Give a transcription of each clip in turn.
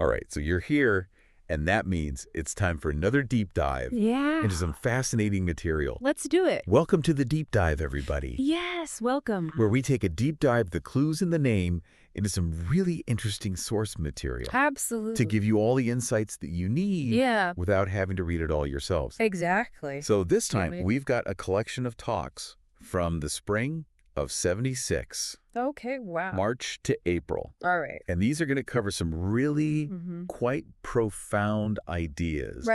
All right, so you're here, and that means it's time for another deep dive Yeah. into some fascinating material. Let's do it. Welcome to the Deep Dive, everybody. Yes, welcome. Where we take a deep dive, the clues in the name, into some really interesting source material. Absolutely. To give you all the insights that you need without having to read it all yourselves. Exactly. So this time, we've got a collection of talks from the spring of '76. Okay, wow. March to April. All right. And these are going to cover some really quite profound ideas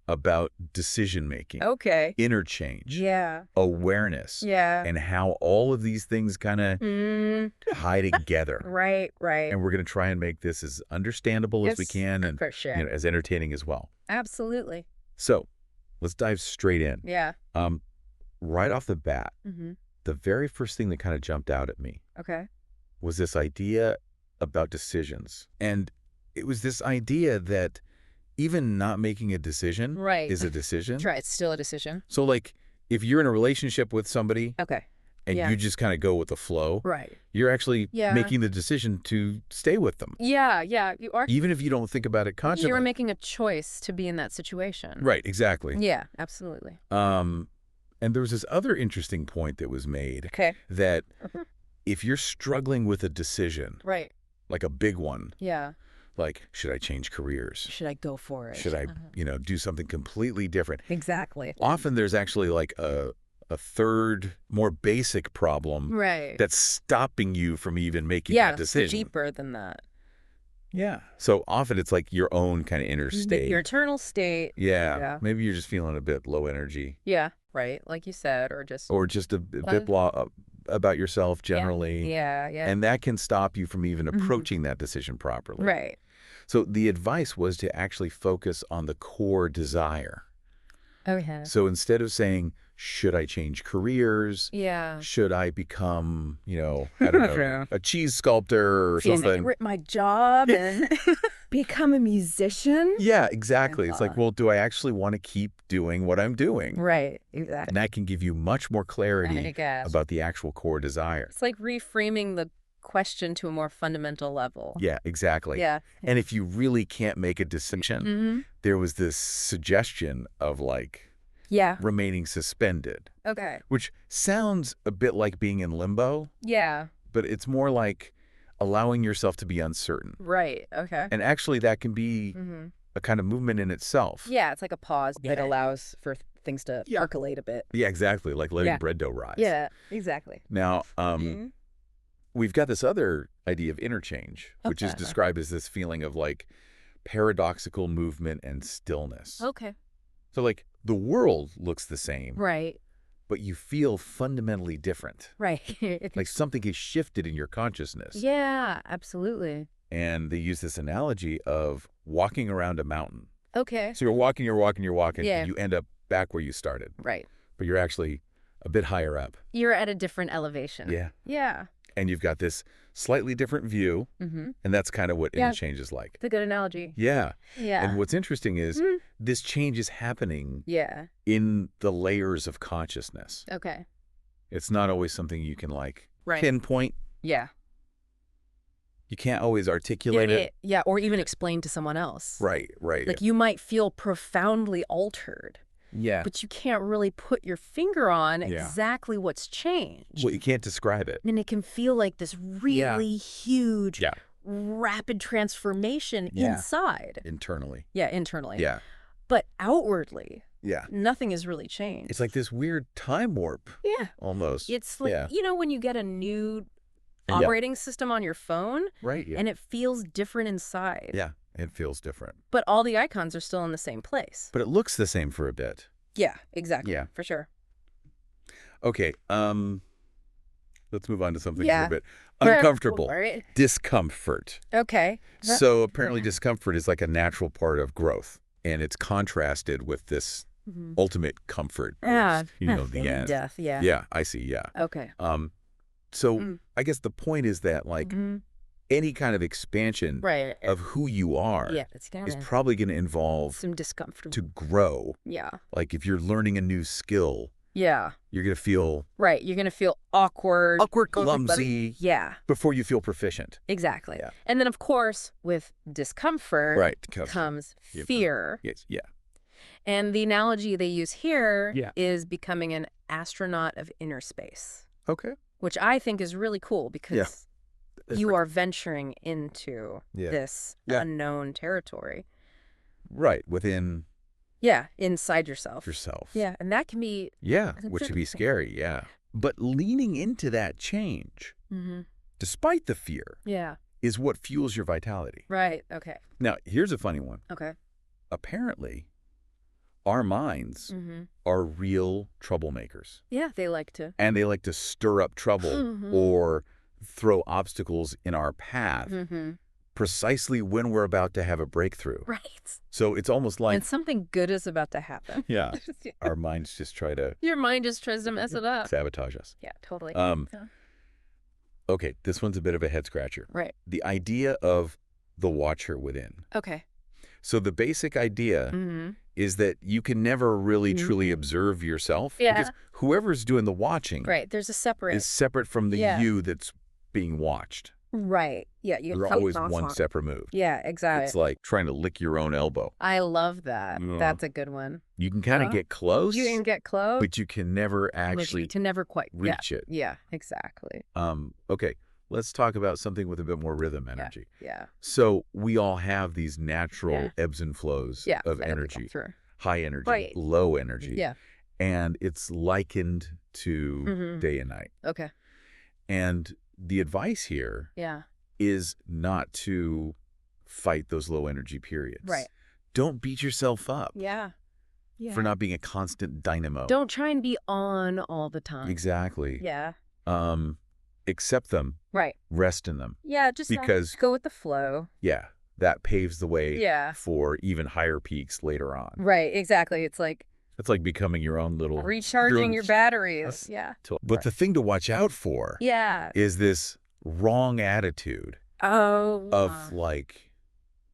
about decision-making, interchange, awareness, and how all of these things kind of tie together. Right. And we're going to try and make this as understandable as we can and for sure. as entertaining as well. Absolutely. So let's dive straight in. Yeah. Right off the bat, the very first thing that kind of jumped out at me was this idea about decisions. And it was this idea that even not making a decision is a decision. Right, it's still a decision. So like if you're in a relationship with somebody and you just kind of go with the flow, you're actually making the decision to stay with them. Yeah, you are. Even if you don't think about it consciously. You're making a choice to be in that situation. Right, exactly. Yeah, absolutely. And there was this other interesting point that was made that if you're struggling with a decision, like a big one, like, should I change careers? Should I go for it? Should I, do something completely different? Exactly. Often there's actually like a third, more basic problem that's stopping you from even making that decision. Yeah, deeper than that. Yeah. So often it's like your own kind of inner state. Your internal state. Yeah. Maybe you're just feeling a bit low energy. Yeah, right. Like you said, or just a bit blah about yourself generally. Yeah. And that can stop you from even approaching that decision properly. Right. So the advice was to actually focus on the core desire. Okay. So instead of saying, should I change careers? Should I become, I don't know, a cheese sculptor or something? Quit my job and become a musician? Yeah, exactly. It's like, well, do I actually want to keep doing what I'm doing? Right, exactly. And that can give you much more clarity about the actual core desire. It's like reframing the question to a more fundamental level. Yeah, exactly. Yeah. And if you really can't make a decision, there was this suggestion of like, remaining suspended. Okay. Which sounds a bit like being in limbo. Yeah. But it's more like allowing yourself to be uncertain. Right. Okay. And actually that can be a kind of movement in itself. Yeah, it's like a pause that allows for things to percolate a bit. Yeah, exactly. Like letting bread dough rise. Yeah, exactly. Now, we've got this other idea of interchange, which is described as this feeling of like paradoxical movement and stillness. Okay. So like the world looks the same. Right. But you feel fundamentally different. Right. Like something has shifted in your consciousness. Yeah, absolutely. And they use this analogy of walking around a mountain. Okay. So you're walking, and you end up back where you started. Right. But you're actually a bit higher up. You're at a different elevation. Yeah. Yeah. And you've got this slightly different view, and that's kind of what interchange is like. It's a good analogy. Yeah. Yeah. And what's interesting is this change is happening in the layers of consciousness. Okay. It's not always something you can like pinpoint. Yeah. You can't always articulate it. Yeah, or even explain to someone else. Right. Like you might feel profoundly altered. Yeah. But you can't really put your finger on exactly what's changed. Well, you can't describe it. And it can feel like this really huge, rapid transformation inside. Internally. Yeah, internally. Yeah. But outwardly, nothing has really changed. It's like this weird time warp. Yeah. Almost. It's like, when you get a new operating system on your phone. Right. Yeah. And it feels different inside. Yeah. It feels different. But all the icons are still in the same place. But it looks the same for a bit. Yeah, exactly. Yeah. For sure. Okay. Let's move on to something a bit uncomfortable. Discomfort. Okay. So apparently discomfort is like a natural part of growth. And it's contrasted with this ultimate comfort. Yeah. The end. Death, yeah. Yeah, I see, yeah. Okay. So I guess the point is that like any kind of expansion of who you are is probably going to involve some discomfort to grow. Yeah. Like if you're learning a new skill, Yeah. You're going to feel... Right. You're going to feel awkward. Awkward, clumsy. Yeah. Before you feel proficient. Exactly. Yeah. And then, of course, with discomfort comes fear. Yes. Yeah. And the analogy they use here is becoming an astronaut of inner space. Okay. Which I think is really cool because you are venturing into this unknown territory. Right. Within... Yeah, inside yourself. Yeah, and that can be... Yeah, which can be scary, But leaning into that change, despite the fear, is what fuels your vitality. Right, okay. Now, here's a funny one. Okay. Apparently, our minds are real troublemakers. Yeah, they like to. And they like to stir up trouble or throw obstacles in our path. Precisely when we're about to have a breakthrough. Right. So it's almost like... And something good is about to happen. Yeah. Our minds just try to... Your mind just tries to mess it up. Sabotage us. Yeah, totally. Okay, this one's a bit of a head-scratcher. Right. The idea of the watcher within. Okay. So the basic idea is that you can never really truly observe yourself. Yeah. Because whoever's doing the watching... Right, there's a separate... is separate from the you that's being watched. Right. Yeah. You're always one step removed. Yeah, exactly. It's like trying to lick your own elbow. I love that. That's a good one. You can kind of get close. You can get close. But you can never actually never quite reach it. Yeah, exactly. Okay, let's talk about something with a bit more rhythm energy. Yeah. So we all have these natural ebbs and flows of energy. High energy, low energy. Yeah. And it's likened to day and night. Okay. And the advice here is not to fight those low energy periods. Right. Don't beat yourself up for not being a constant dynamo. Don't try and be on all the time. Exactly. Yeah. Accept them. Right. Rest in them. Yeah, just because go with the flow. Yeah. That paves the way for even higher peaks later on. Right, exactly. It's like becoming your own little... recharging your batteries. Yeah. But the thing to watch out for is this wrong attitude of like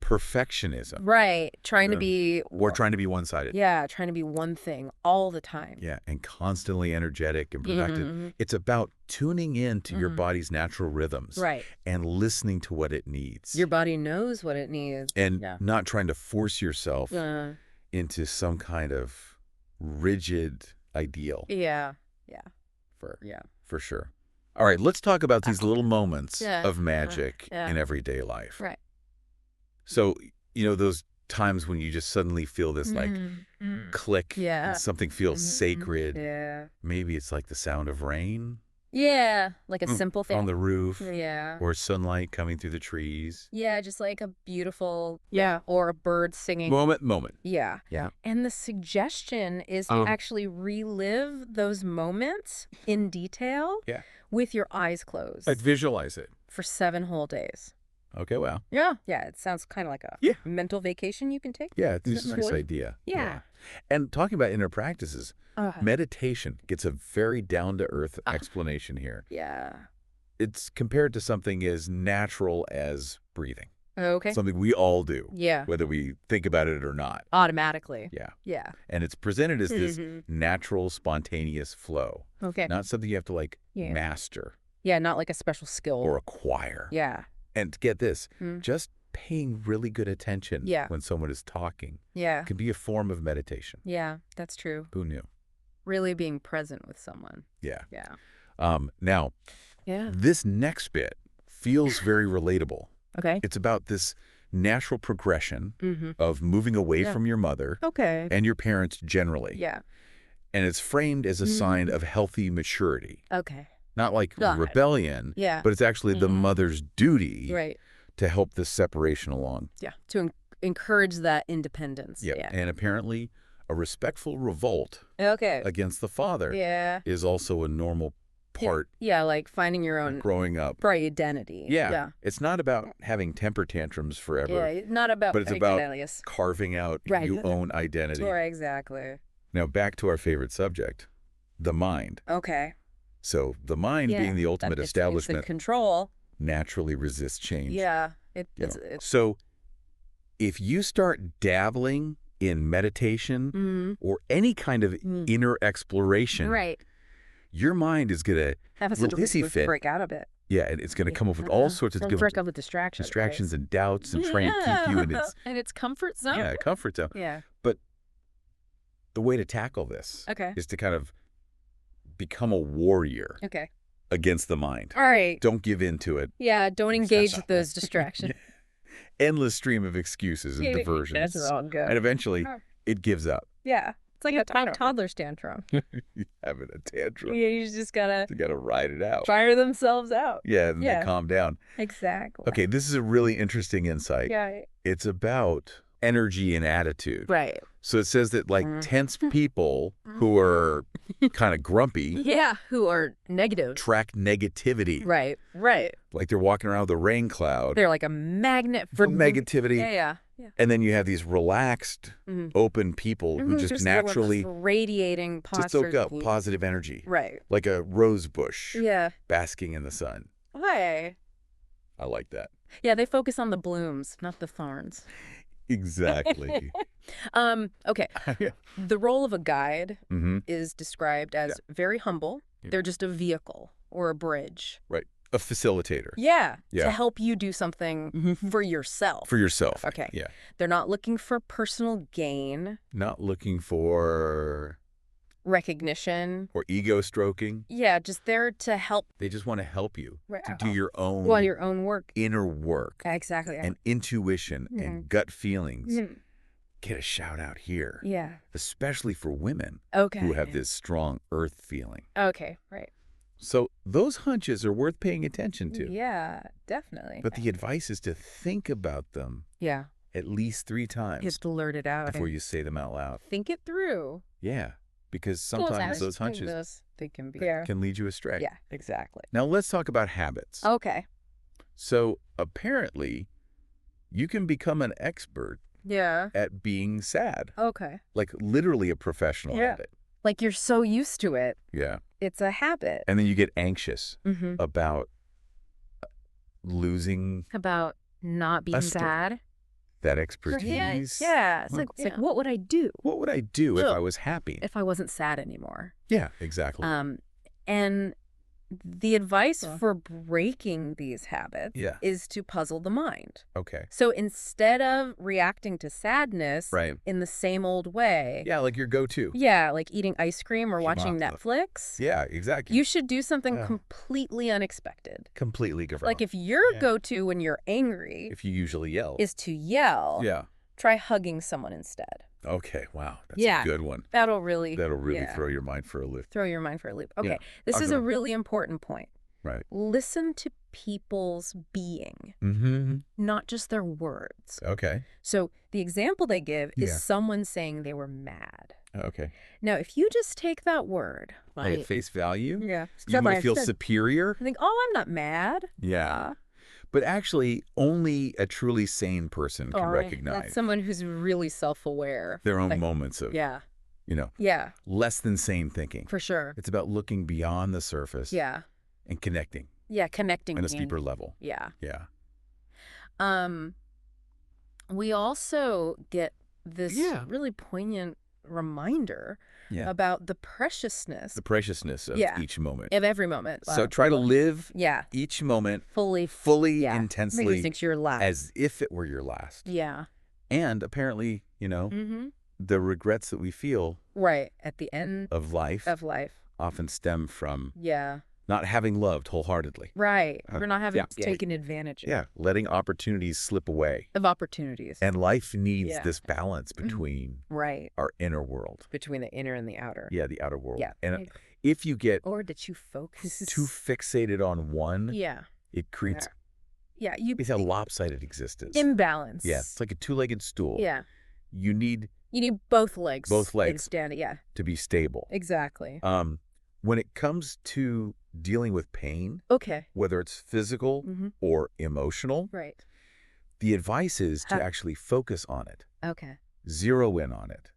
perfectionism. Right. Trying to be... Or trying to be one-sided. Yeah, trying to be one thing all the time. Yeah, and constantly energetic and productive. It's about tuning in to your body's natural rhythms. Right. And listening to what it needs. Your body knows what it needs. And not trying to force yourself into some kind of rigid ideal. Yeah. For sure. All right, let's talk about these little moments of magic in everyday life. Right. So, those times when you just suddenly feel this like click, and something feels sacred. Yeah. Maybe it's like the sound of rain. Yeah, like a simple thing. On the roof. Yeah. Or sunlight coming through the trees. Yeah, just like a beautiful, or a bird singing. Moment. Yeah. Yeah. And the suggestion is to actually relive those moments in detail with your eyes closed. I'd visualize it. For 7 whole days. Okay, wow. Yeah. Yeah, it sounds kind of like a mental vacation you can take. Yeah, it's a nice idea. Yeah. And talking about inner practices, meditation gets a very down-to-earth explanation here. Yeah. It's compared to something as natural as breathing. Okay. Something we all do. Yeah. Whether we think about it or not. Automatically. Yeah. Yeah. And it's presented as this natural, spontaneous flow. Okay. Not something you have to, like, master. Yeah, not like a special skill. Or acquire. Yeah. And get this, just paying really good attention when someone is talking can be a form of meditation. Yeah, that's true. Who knew? Really being present with someone. Yeah. Yeah. Now, this next bit feels very relatable. Okay. It's about this natural progression of moving away from your mother and your parents generally. Yeah. And it's framed as a sign of healthy maturity. Okay. Not like rebellion, but it's actually the mother's duty to help this separation along. Yeah, to encourage that independence. Yeah, and apparently a respectful revolt against the father is also a normal part. Yeah, like finding your own growing up identity. Yeah. It's not about having temper tantrums forever. Yeah, not about but it's about carving out your own identity. Right, exactly. Now back to our favorite subject, the mind. Okay. So the mind being the ultimate establishment, it's control, naturally resists change. Yeah. So if you start dabbling in meditation or any kind of inner exploration, your mind is going to break out a bit. Yeah, and it's going to come up with all sorts of different distractions and doubts and try and keep you in its comfort zone. Yeah, comfort zone. Yeah. But the way to tackle this is to kind of become a warrior against the mind. All right. Don't give in to it. Yeah, don't engage with those distractions. Endless stream of excuses and diversions. That's all good. And eventually, it gives up. Yeah. It's like a toddler's tantrum. Having a tantrum. Yeah, you just gotta ride it out. Fire themselves out. Yeah, and they calm down. Exactly. Okay, this is a really interesting insight. Yeah. It's about energy and attitude. Right. So it says that like tense people who are kind of grumpy. Yeah, who are negative. Track negativity. Right. Like they're walking around with a rain cloud. They're like a magnet for negativity. Yeah. And then you have these relaxed, open people who just naturally radiating just soak up positive energy. Right. Like a rose bush. Yeah. Basking in the sun. Hey. I like that. Yeah, they focus on the blooms, not the thorns. Exactly. Okay. The role of a guide is described as very humble. They're just a vehicle or a bridge. Right. A facilitator. Yeah. To help you do something for yourself. For yourself. Okay. Yeah. They're not looking for personal gain. Not looking for recognition. Or ego stroking. Yeah, just there to help. They just want to help you to do your own work. Inner work. Exactly. And intuition and gut feelings. Get a shout out here. Yeah. Especially for women who have this strong earth feeling. Okay, right. So those hunches are worth paying attention to. Yeah, definitely. But the advice is to think about them at least 3 times. You have to blurt it out. Before you say them out loud. Think it through. Yeah, because sometimes those hunches they can lead you astray. Yeah, exactly. Now let's talk about habits. Okay. So apparently you can become an expert at being sad. Okay. Like literally a professional at it. Like you're so used to it. Yeah. It's a habit. And then you get anxious about losing. About not being sad. That expertise. Yeah. It's like, what would I do? What would I do if I was happy? If I wasn't sad anymore. Yeah, exactly. And the advice for breaking these habits is to puzzle the mind. Okay. So instead of reacting to sadness in the same old way. Yeah, like your go-to. Yeah, like eating ice cream or watching Netflix. Yeah, exactly. You should do something completely unexpected. Completely different. Like if your go-to when you're angry. If you usually yell. Is to yell. Yeah. Try hugging someone instead. Okay, wow. That's a good one. That'll really throw your mind for a loop. Okay, this is a really important point. Right. Listen to people's being, not just their words. Okay. So the example they give is someone saying they were mad. Okay. Now, if you just take that word. Like at face value? Yeah. You might feel superior? I think, I'm not mad. Yeah. But actually, only a truly sane person can recognize. That's someone who's really self-aware. Their own moments of, less than sane thinking. For sure. It's about looking beyond the surface. Yeah. And connecting. Yeah, connecting. On a deeper level. Yeah. Yeah. We also get this really poignant reminder about the preciousness. Of each moment. Of every moment. So try to live each moment fully intensely your last. As if it were your last. Yeah. And apparently, the regrets that we feel at the end of life often stem from not having loved wholeheartedly. Right. We're not having taken advantage of. Yeah. Letting opportunities slip away. Of opportunities. And life needs this balance between our inner world. Between the inner and the outer. Yeah, the outer world. Yeah. And if you get or did you focus too fixated on one, it creates it's a lopsided existence. Imbalance. Yeah. It's like a 2-legged stool. Yeah. You need both legs. Both legs. Stand, to be stable. Exactly. When it comes to dealing with pain, whether it's physical or emotional, the advice is to actually focus on it. Okay. Zero in on it.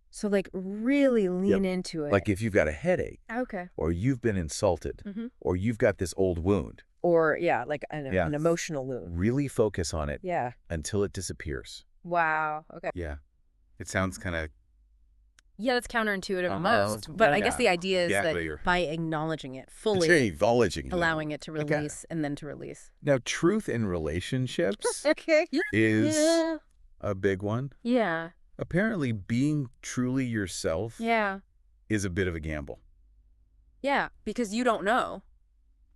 So like really lean into it. Like if you've got a headache. Okay. Or you've been insulted. Or you've got this old wound. Or like an emotional wound. Really focus on it. Yeah. Until it disappears. Wow. Okay. Yeah. It sounds kind of... Yeah, that's counterintuitive most. But I guess the idea is that by acknowledging it fully, allowing it to release and then to release. Now, truth in relationships is a big one. Yeah. Apparently, being truly yourself is a bit of a gamble. Yeah, because you don't know.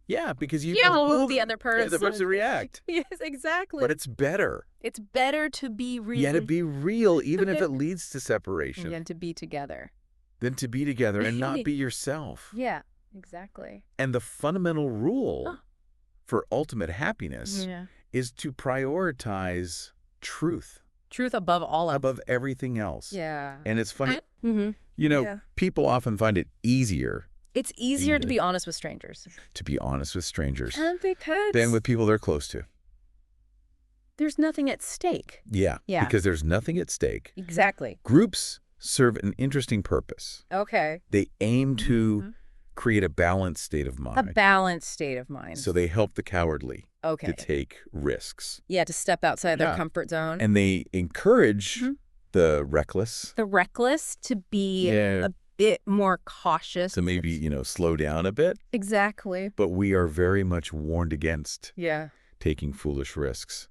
Yeah, because you don't know the other person. The person react. Yes, exactly. But it's better. It's better to be real. Yeah, to be real, even if it leads to separation. And to be together. Than to be together and not be yourself. Yeah, exactly. And the fundamental rule for ultimate happiness is to prioritize truth. Truth above all above everything else. Yeah. And it's funny. You know, people often find it easier. It's easier to be honest with strangers. To be honest with strangers. Because than with people they're close to. There's nothing at stake. Yeah. Because there's nothing at stake. Exactly. Groups serve an interesting purpose. Okay. They aim to create a balanced state of mind. A balanced state of mind. So they help the cowardly to take risks. Yeah, to step outside their comfort zone. And they encourage the reckless. The reckless to be a bit more cautious. So maybe, slow down a bit. Exactly. But we are very much warned against taking foolish risks.